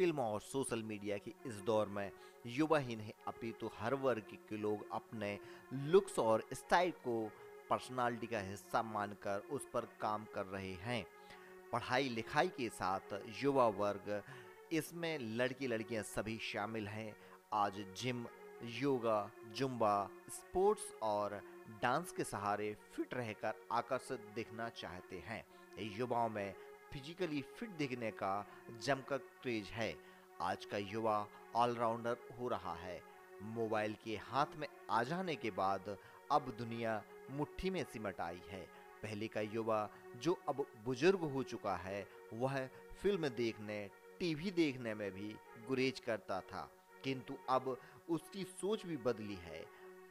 Film और social media के इस दौर में युवा ही नहीं अपितु हर वर्ग के लोग अपने लुक्स और स्टाइल को पर्सनालिटी का हिस्सा मानकर उस पर काम कर रहे हैं। पढ़ाई लिखाई के साथ युवा वर्ग इसमें लड़की लड़कियां सभी शामिल हैं। आज जिम, योगा, जुम्बा, स्पोर्ट्स और डांस के सहारे फिट रहकर आकर्षित दिखना चाहते हैं। युवाओं में फिजिकली फिट दिखने का जमकर क्रेज है। आज का युवा ऑलराउंडर हो रहा है। मोबाइल के हाथ में आ जाने के बाद अब दुनिया मुट्ठी में सिमट आई है। पहले का युवा जो अब बुजुर्ग हो चुका है, वह फिल्म देखने, टीवी देखने में भी गुरेज करता था, किंतु अब उसकी सोच भी बदली है।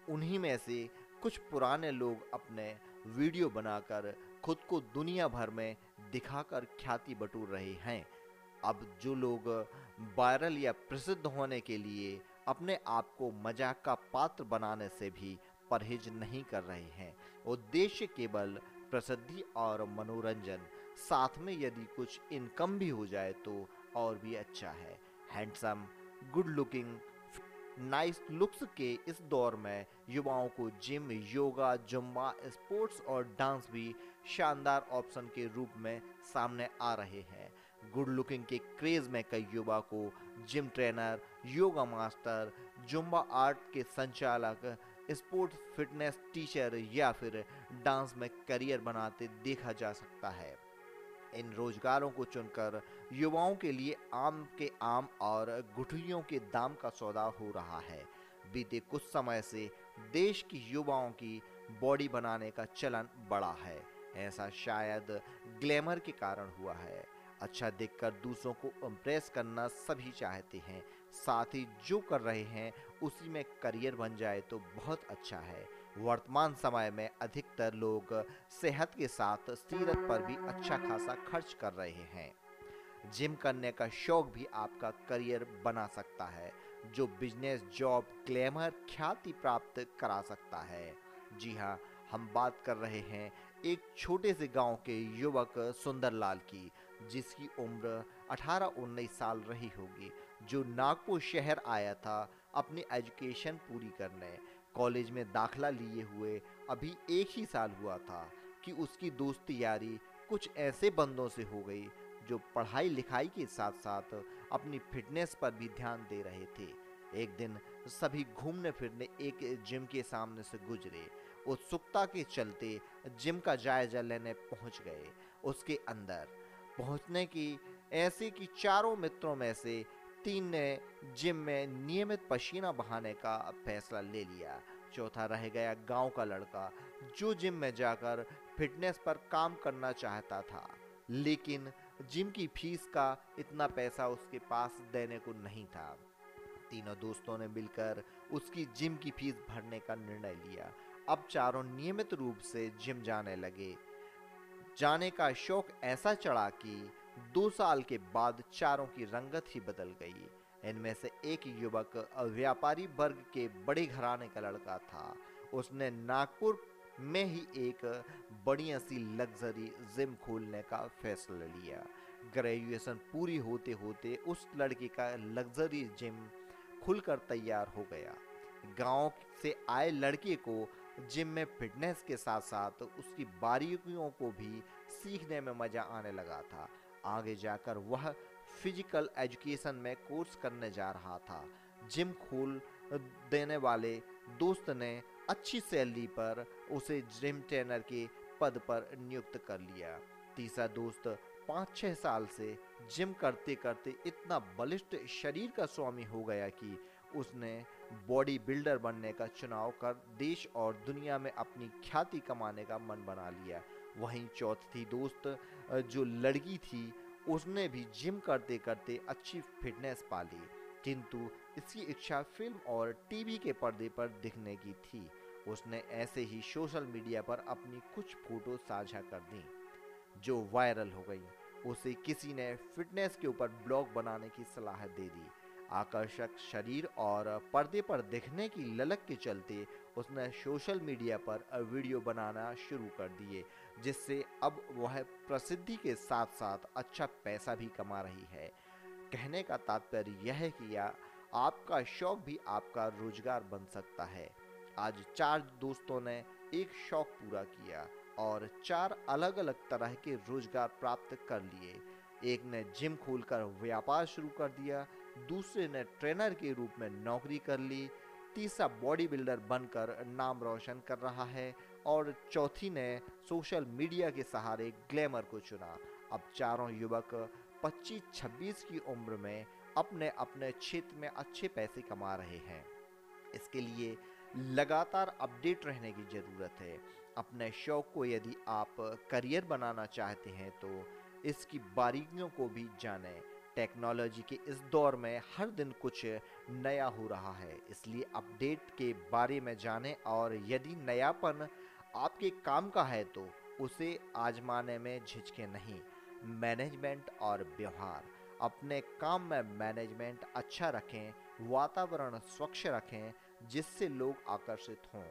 उन्हीं में से कुछ पुराने लोग अपने वीडियो बनाकर खुद को दुनिया भर में दिखाकर ख्याति बटोर रहे हैं। अब जो लोग वायरल या प्रसिद्ध होने के लिए अपने आप को मजाक का पात्र बनाने से भी परहेज नहीं कर रहे हैं। उद्देश्य केवल प्रसिद्धि और मनोरंजन, साथ में यदि कुछ इनकम भी हो जाए तो और भी अच्छा है। Handsome, good looking, nice looks के इस दौर में युवाओं को जिम, योगा, जुम्बा, स्पोर्ट्स और डांस भी शानदार ऑप्शन के रूप में सामने आ रहे हैं। गुड लुकिंग के क्रेज में कई युवा को gym trainer, yoga master, Zumba art के संचालक, स्पोर्ट्स फिटनेस टीचर या फिर डांस में करियर बनाते देखा जा सकता है। इन रोजगारों को चुनकर युवाओं के लिए आम के आम और गुठलियों के दाम का सौदा हो रहा है। बीते कुछ समय से देश की युवाओं की बॉडी बनाने का चलन बढ़ा है। ऐसा शायद ग्लैमर के कारण हुआ है। अच्छा दिखकर दूसरों को इम्प्रेस करना सभी चाहते हैं। साथ ही जो कर रहे हैं उसी में करियर बन जाए तो बहुत अच्छा है। वर्तमान समय में अधिकतर लोग सेहत के साथ सीरत पर भी अच्छा खासा खर्च कर रहे हैं। जिम करने का शौक भी आपका करियर बना सकता है, जो बिजनेस, जॉब, ग्लैमर, ख्याति प्राप्त करा सकता है। जी हाँ, हम बात कर रहे हैं एक छोटे से गांव के युवक सुंदरलाल की, जिसकी उम्र 18-19 साल रही होगी, जो नागपुर शहर आया था अपनी एजुकेशन पूरी करने। कॉलेज में दाखला लिए हुए अभी एक ही साल हुआ था कि उसकी दोस्ती यारी कुछ ऐसे बंदों से हो गई जो पढ़ाई लिखाई के साथ साथ अपनी फिटनेस पर भी ध्यान दे रहे थे। एक दिन सभी घूमने फिरने एक जिम के सामने से गुजरे। उत्सुकता के चलते जिम का जायजा लेने पहुंच गए। उसके अंदर पहुंचने की ऐसे कि चारों मित्रों में से 3 ने जिम में नियमित पसीना बहाने का फैसला ले लिया। चौथा रह गया गांव का लड़का, जो जिम में जाकर फिटनेस पर काम करना चाहता था, लेकिन जिम की फीस का इतना पैसा उसके पास देने को नहीं था। तीनों दोस्तों ने मिलकर उसकी जिम की फीस भरने का निर्णय लिया। अब चारों नियमित रूप से जिम जाने लगे। जाने का शौक ऐसा चढ़ा कि 2 साल के बाद चारों की रंगत ही बदल गई। इनमें से एक युवक व्यापारी वर्ग के बड़े घराने का लड़का था। उसने नागपुर में ही एक बढ़िया सी लग्जरी जिम खोलने का फैसला लिया। ग्रेजुएशन पूरी होते होते उस लड़के का लग्जरी जिम खुलकर तैयार हो गया। गांव से आए लड़के को जिम में फिटनेस के साथ साथ उसकी बारीकियों को भी सीखने में मजा आने लगा था। आगे जाकर वह फिजिकल एजुकेशन में कोर्स करने जा रहा था। जिम खोल देने वाले दोस्त ने अच्छी सैलरी पर उसे जिम ट्रेनर के पद पर नियुक्त कर लिया। तीसरा दोस्त 5-6 साल से जिम करते करते इतना बलिष्ठ शरीर का स्वामी हो गया कि उसने बॉडी बिल्डर बनने का चुनाव कर देश और दुनिया में अपनी ख्याति कमाने का मन बना लिया। वहीं चौथी दोस्त जो लड़की थी, उसने भी जिम करते करते अच्छी फिटनेस पा ली, किंतु इसकी इच्छा फिल्म और टीवी के पर्दे पर दिखने की थी। उसने ऐसे ही सोशल मीडिया पर अपनी कुछ फोटो साझा कर दी, जो वायरल हो गई। उसे किसी ने फिटनेस के ऊपर ब्लॉग बनाने की सलाह दे दी। आकर्षक शरीर और पर्दे पर दिखने की ललक के चलते उसने सोशल मीडिया पर वीडियो बनाना शुरू कर दिए, जिससे अब वह प्रसिद्धि के साथ साथ अच्छा पैसा भी कमा रही है। कहने का तात्पर्य यह है कि आपका शौक भी आपका रोजगार बन सकता है। आज 4 दोस्तों ने एक शौक पूरा किया और 4 अलग-अलग तरह के रोजगार प्राप्त कर लिए। एक ने जिम खोलकर व्यापार शुरू कर दिया, दूसरे ने ट्रेनर के रूप में नौकरी कर ली, तीसरा बॉडी बिल्डर बनकर नाम रोशन कर रहा है और चौथी ने सोशल मीडिया के सहारे ग्लैमर को चुना। अब चारों युवक 25-26 की उम्र में अपने अपने क्षेत्र में अच्छे पैसे कमा रहे हैं। इसके लिए लगातार अपडेट रहने की ज़रूरत है। अपने शौक को यदि आप करियर बनाना चाहते हैं तो इसकी बारीकियों को भी जानें। टेक्नोलॉजी के इस दौर में हर दिन कुछ नया हो रहा है, इसलिए अपडेट के बारे में जानें और यदि नयापन आपके काम का है तो उसे आजमाने में झिझकें नहीं। मैनेजमेंट और व्यवहार, अपने काम में मैनेजमेंट अच्छा रखें, वातावरण स्वच्छ रखें जिससे लोग आकर्षित हों।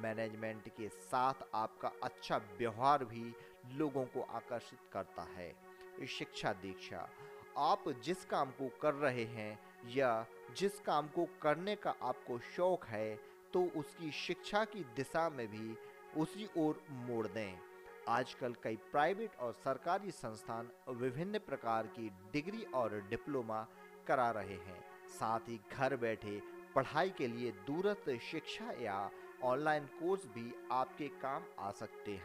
मैनेजमेंट के साथ आपका अच्छा व्यवहार भी लोगों को आकर्षित करता है। शिक्षा दीक्षा, आप जिस काम को कर रहे हैं या जिस काम को करने का आपको शौक है तो उसकी शिक्षा की दिशा में भी उसी ओर मोड़ दें। आजकल कई प्राइवेट और सरकारी संस्थान विभिन्न प्रकार की डिग्री और डिप्लोमा करा रहे हैं। साथ ही घर बैठे पढ़ाई के लिए दूरस्थ शिक्षा या ऑनलाइन कोर्स भी आपके काम आ सकते हैं।